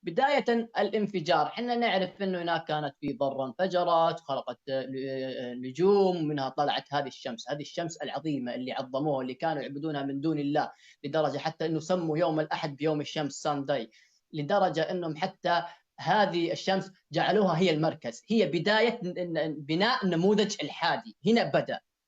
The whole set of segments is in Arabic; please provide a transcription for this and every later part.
بداية الانفجار، احنا نعرف انه هناك كانت في ذرة انفجرت وخلقت نجوم، منها طلعت هذه الشمس، هذه الشمس العظيمة اللي عظموها، اللي كانوا يعبدونها من دون الله، لدرجة حتى انه سموا يوم الاحد بيوم الشمس سانداي، لدرجة انهم حتى هذه الشمس جعلوها هي المركز، هي بداية بناء نموذج الحادي. هنا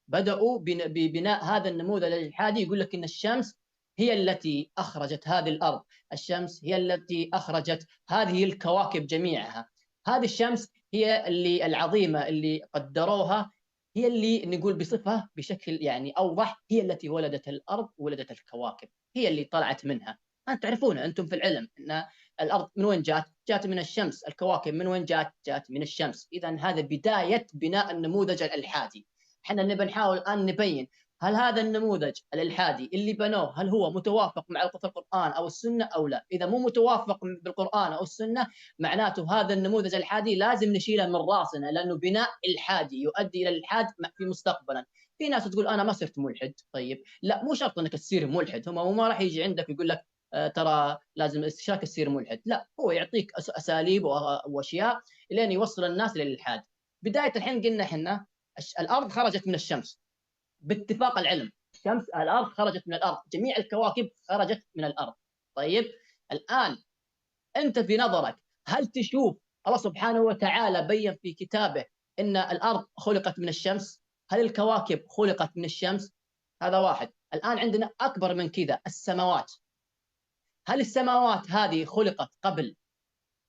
بدأوا ببناء هذا النموذج الحادي. يقول لك ان الشمس هي التي اخرجت هذه الارض، الشمس هي التي أخرجت هذه الكواكب جميعها، هذه الشمس هي اللي العظيمة اللي قدروها، هي اللي نقول بصفة بشكل يعني أوضح، هي التي ولدت الأرض، ولدت الكواكب، هي اللي طلعت منها. أنت تعرفون أنتم في العلم أن الأرض من وين جات؟ جات من الشمس. الكواكب من وين جات؟ جات من الشمس. إذا هذا بداية بناء النموذج الإلحادي. احنا نبي نحاول الآن نبين هل هذا النموذج الإلحادي اللي بنوه هل هو متوافق مع القرآن أو السنة أو لا؟ إذا مو متوافق بالقرآن أو السنة، معناته هذا النموذج الإلحادي لازم نشيله من راسنا، لأنه بناء إلحادي يؤدي إلى الإلحاد في مستقبلا. في ناس تقول أنا ما صرت ملحد، طيب لا، مو شرط أنك تصير ملحد، هم ما راح يجي عندك يقول لك ترى لازم استشراك تصير ملحد، لا، هو يعطيك أساليب وأشياء لين يوصل الناس للإلحاد. بداية الحين قلنا احنا الأرض خرجت من الشمس باتفاق العلم، الارض خرجت من الارض، جميع الكواكب خرجت من الارض. طيب الان انت في نظرك هل تشوف الله سبحانه وتعالى بين في كتابه ان الارض خلقت من الشمس؟ هل الكواكب خلقت من الشمس؟ هذا واحد. الان عندنا اكبر من كذا، السماوات، هل السماوات هذه خلقت قبل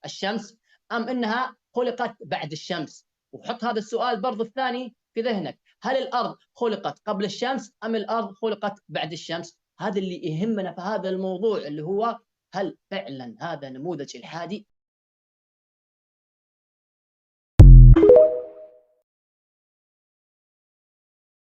الشمس ام انها خلقت بعد الشمس؟ وحط هذا السؤال برضو الثاني في ذهنك، هل الارض خلقت قبل الشمس ام الارض خلقت بعد الشمس؟ هذا اللي يهمنا في هذا الموضوع، اللي هو هل فعلا هذا نموذج الحادي